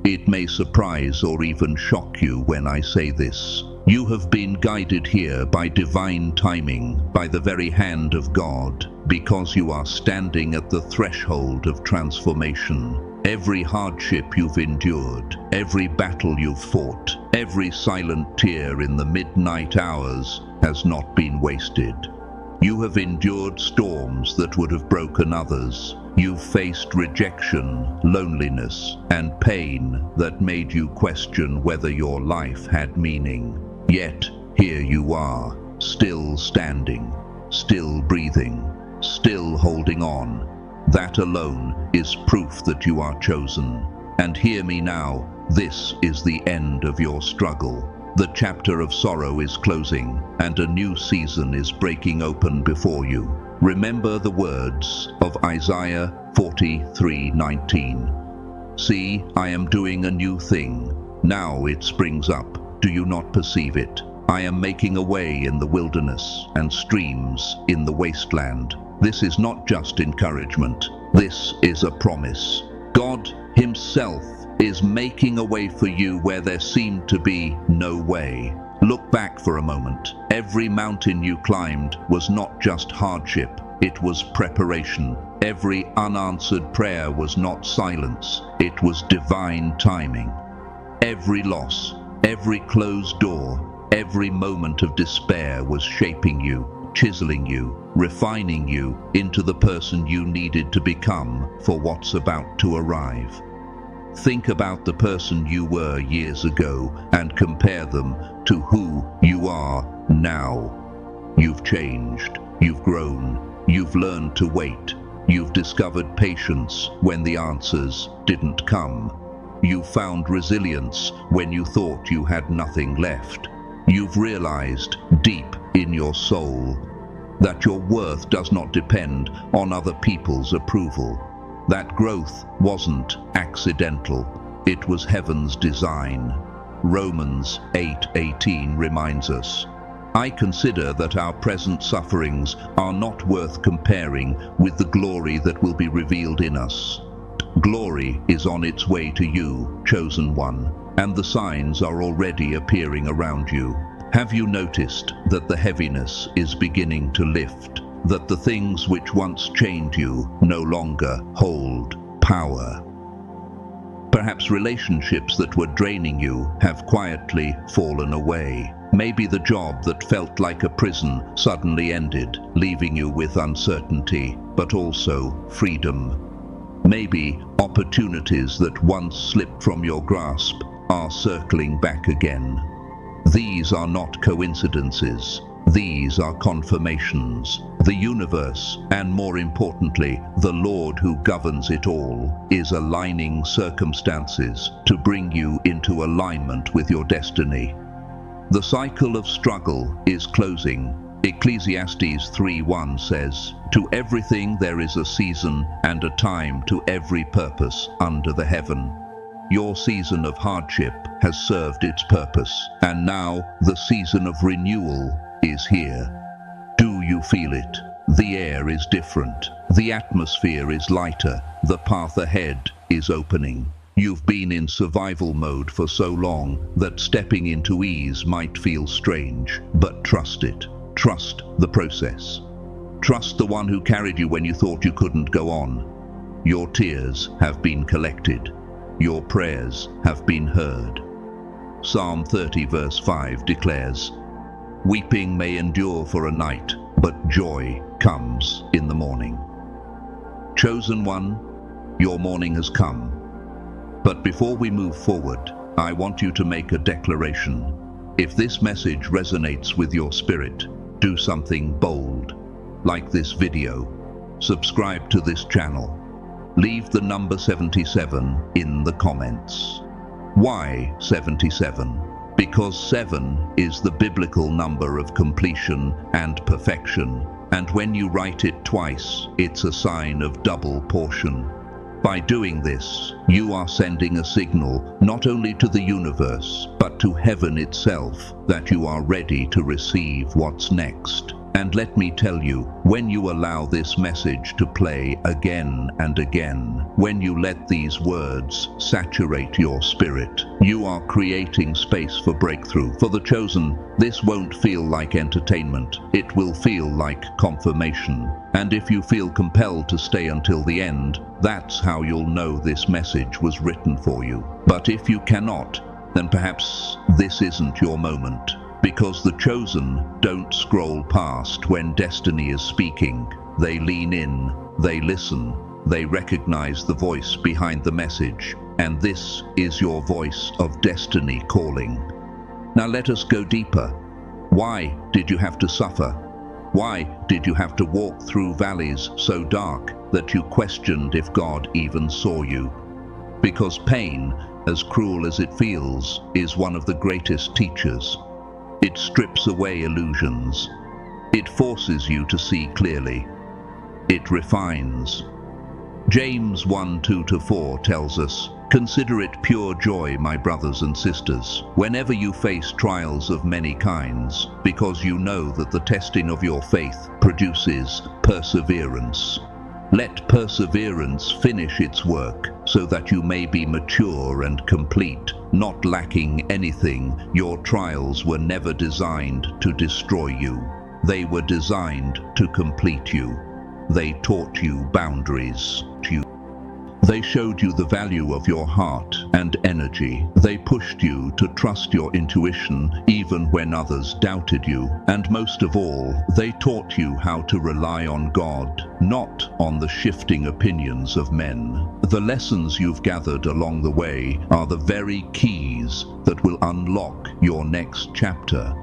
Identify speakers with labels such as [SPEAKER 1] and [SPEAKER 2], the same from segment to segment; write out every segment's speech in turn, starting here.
[SPEAKER 1] It may surprise or even shock you when I say this. You have been guided here by divine timing, by the very hand of God, because you are standing at the threshold of transformation. Every hardship you've endured, every battle you've fought, every silent tear in the midnight hours has not been wasted. You have endured storms that would have broken others. You've faced rejection, loneliness, and pain that made you question whether your life had meaning. Yet, here you are, still standing, still breathing, still holding on. That alone is proof that you are chosen. And hear me now, this is the end of your struggle. The chapter of sorrow is closing, and a new season is breaking open before you. Remember the words of Isaiah 43:19. See, I am doing a new thing. Now it springs up. Do you not perceive it? I am making a way in the wilderness and streams in the wasteland. This is not just encouragement. This is a promise. God Himself is making a way for you where there seemed to be no way. Look back for a moment. Every mountain you climbed was not just hardship, it was preparation. Every unanswered prayer was not silence, it was divine timing. Every loss, every closed door, every moment of despair was shaping you, chiseling you, refining you into the person you needed to become for what's about to arrive. Think about the person you were years ago and compare them to who you are now. You've changed, you've grown, you've learned to wait, you've discovered patience when the answers didn't come. You found resilience when you thought you had nothing left. You've realized deep in your soul that your worth does not depend on other people's approval. That growth wasn't accidental, it was heaven's design. Romans 8:18 reminds us, I consider that our present sufferings are not worth comparing with the glory that will be revealed in us. Glory is on its way to you, chosen one, and the signs are already appearing around you. Have you noticed that the heaviness is beginning to lift? That the things which once chained you no longer hold power? Perhaps relationships that were draining you have quietly fallen away. Maybe the job that felt like a prison suddenly ended, leaving you with uncertainty, but also freedom. Maybe opportunities that once slipped from your grasp are circling back again. These are not coincidences. These are confirmations. The universe, and more importantly, the Lord who governs it all, is aligning circumstances to bring you into alignment with your destiny. The cycle of struggle is closing. Ecclesiastes 3:1 says, To everything there is a season and a time to every purpose under the heaven. Your season of hardship has served its purpose, and now the season of renewal is here. Do you feel it? The air is different. The atmosphere is lighter. The path ahead is opening. You've been in survival mode for so long that stepping into ease might feel strange, but trust it. Trust the process. Trust the one who carried you when you thought you couldn't go on. Your tears have been collected. Your prayers have been heard. Psalm 30 verse 5 declares, Weeping may endure for a night, but joy comes in the morning. Chosen one, your morning has come. But before we move forward, I want you to make a declaration. If this message resonates with your spirit, do something bold. Like this video, subscribe to this channel. Leave the number 77 in the comments. Why 77? Because 7 is the biblical number of completion and perfection, and when you write it twice, it's a sign of double portion. By doing this, you are sending a signal not only to the universe, but to heaven itself, that you are ready to receive what's next. And let me tell you, when you allow this message to play again and again, when you let these words saturate your spirit, you are creating space for breakthrough. For the chosen, this won't feel like entertainment. It will feel like confirmation. And if you feel compelled to stay until the end, that's how you'll know this message was written for you. But if you cannot, then perhaps this isn't your moment. Because the chosen don't scroll past when destiny is speaking. They lean in, they listen, they recognize the voice behind the message. And this is your voice of destiny calling. Now let us go deeper. Why did you have to suffer? Why did you have to walk through valleys so dark that you questioned if God even saw you? Because pain, as cruel as it feels, is one of the greatest teachers. It strips away illusions. It forces you to see clearly. It refines. James 1:2-4 tells us, "Consider it pure joy, my brothers and sisters, whenever you face trials of many kinds, because you know that the testing of your faith produces perseverance. Let perseverance finish its work, so that you may be mature and complete, not lacking anything. Your trials were never designed to destroy you. They were designed to complete you. They taught you boundaries. They showed you the value of your heart and energy. They pushed you to trust your intuition even when others doubted you. And most of all, they taught you how to rely on God, not on the shifting opinions of men. The lessons you've gathered along the way are the very keys that will unlock your next chapter.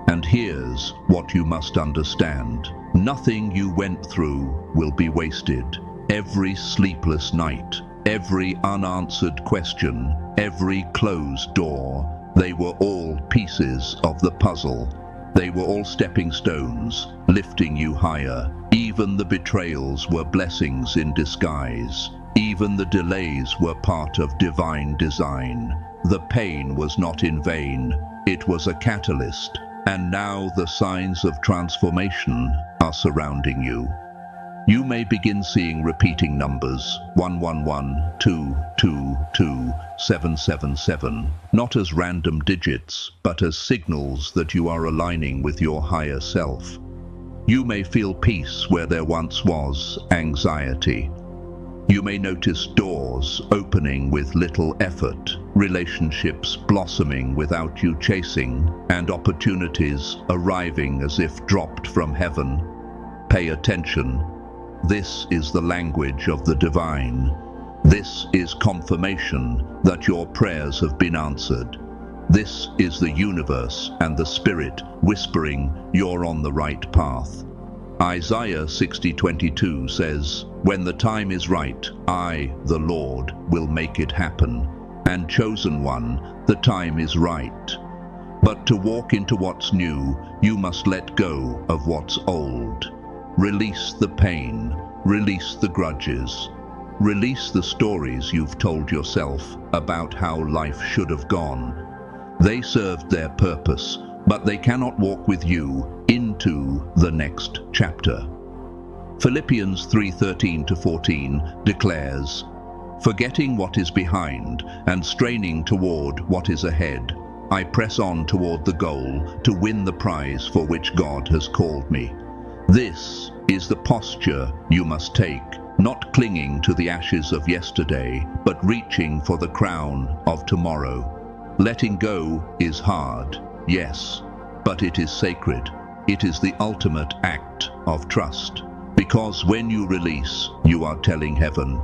[SPEAKER 1] And here's what you must understand. Nothing you went through will be wasted. Every sleepless night, every unanswered question, every closed door, they were all pieces of the puzzle. They were all stepping stones, lifting you higher. Even the betrayals were blessings in disguise. Even the delays were part of divine design. The pain was not in vain. It was a catalyst. And now the signs of transformation are surrounding you. You may begin seeing repeating numbers 111, 222, 777, not as random digits, but as signals that you are aligning with your higher self. You may feel peace where there once was anxiety. You may notice doors opening with little effort, relationships blossoming without you chasing, and opportunities arriving as if dropped from heaven. Pay attention. This is the language of the divine. This is confirmation that your prayers have been answered. This is the universe and the Spirit whispering you're on the right path. Isaiah 60:22 says, "When the time is right, I, the Lord, will make it happen." And chosen one, the time is right. But to walk into what's new, you must let go of what's old. Release the pain, release the grudges, release the stories you've told yourself about how life should have gone. They served their purpose, but they cannot walk with you into the next chapter. Philippians 3:13-14 declares, "Forgetting what is behind and straining toward what is ahead, I press on toward the goal to win the prize for which God has called me." This is the posture you must take, not clinging to the ashes of yesterday, but reaching for the crown of tomorrow. Letting go is hard, yes, but it is sacred. It is the ultimate act of trust. Because when you release, you are telling heaven,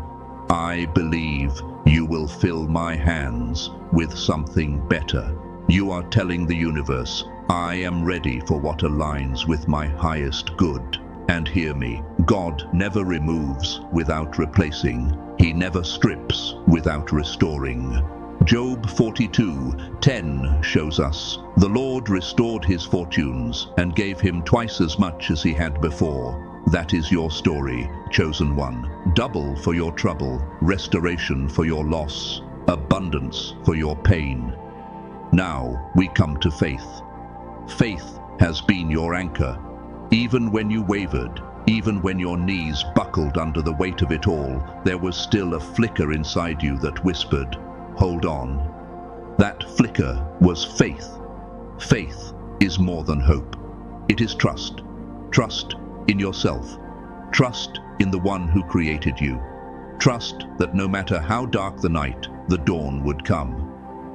[SPEAKER 1] "I believe you will fill my hands with something better." You are telling the universe, "I am ready for what aligns with my highest good." And hear me, God never removes without replacing. He never strips without restoring. Job 42:10 shows us, "The Lord restored his fortunes and gave him twice as much as he had before." That is your story, chosen one. Double for your trouble, restoration for your loss, abundance for your pain. Now we come to faith. Faith has been your anchor. Even when you wavered, even when your knees buckled under the weight of it all, there was still a flicker inside you that whispered, "Hold on." That flicker was faith. Faith is more than hope. It is trust. Trust in yourself. Trust in the one who created you. Trust that no matter how dark the night, the dawn would come.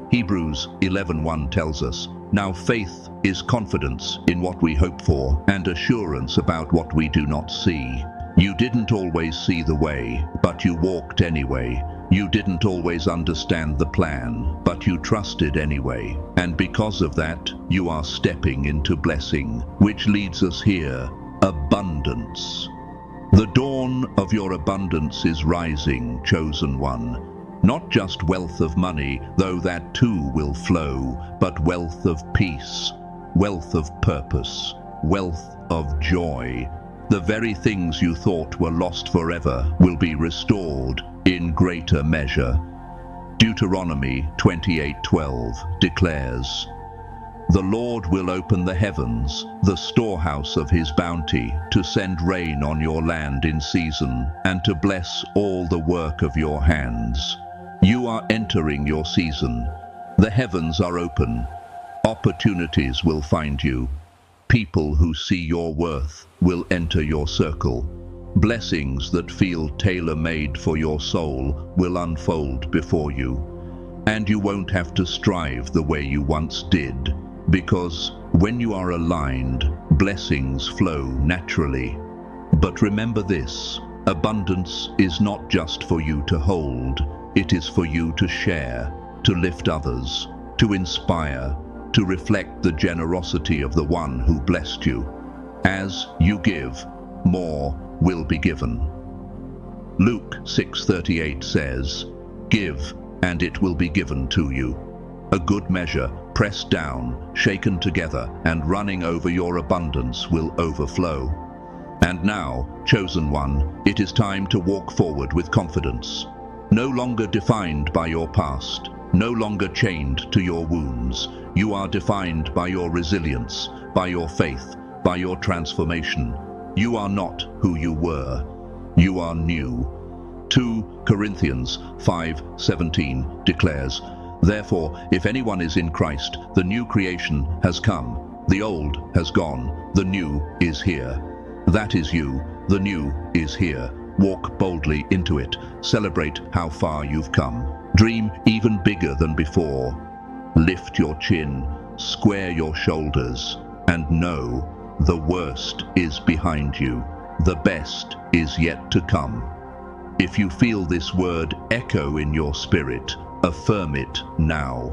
[SPEAKER 1] Hebrews 11:1 tells us, "Now faith is confidence in what we hope for and assurance about what we do not see." You didn't always see the way, but you walked anyway. You didn't always understand the plan, but you trusted anyway. And because of that, you are stepping into blessing, which leads us here, abundance. The dawn of your abundance is rising, chosen one. Not just wealth of money, though that too will flow, but wealth of peace, wealth of purpose, wealth of joy. The very things you thought were lost forever will be restored in greater measure. Deuteronomy 28:12 declares, "The Lord will open the heavens, the storehouse of his bounty, to send rain on your land in season, and to bless all the work of your hands." You are entering your season. The heavens are open. Opportunities will find you. People who see your worth will enter your circle. Blessings that feel tailor-made for your soul will unfold before you. And you won't have to strive the way you once did, because when you are aligned, blessings flow naturally. But remember this, abundance is not just for you to hold. It is for you to share, to lift others, to inspire, to reflect the generosity of the one who blessed you. As you give, more will be given. Luke 6:38 says, "Give, and it will be given to you. A good measure, pressed down, shaken together, and running over your abundance will overflow." And now, chosen one, it is time to walk forward with confidence. No longer defined by your past, no longer chained to your wounds. You are defined by your resilience, by your faith, by your transformation. You are not who you were. You are new. 2 Corinthians 5:17 declares, "Therefore, if anyone is in Christ, the new creation has come. The old has gone. The new is here." That is you. The new is here. Walk boldly into it. Celebrate how far you've come. Dream even bigger than before. Lift your chin, square your shoulders, and know the worst is behind you. The best is yet to come. If you feel this word echo in your spirit, affirm it now.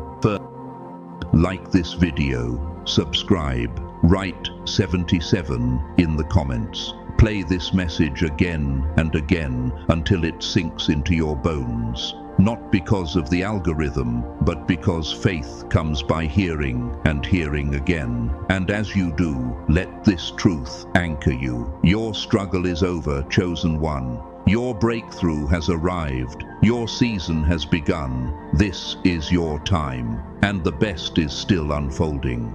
[SPEAKER 1] Like this video, subscribe, write 77 in the comments. Play this message again and again until it sinks into your bones. Not because of the algorithm, but because faith comes by hearing and hearing again. And as you do, let this truth anchor you. Your struggle is over, chosen one. Your breakthrough has arrived. Your season has begun. This is your time, and the best is still unfolding.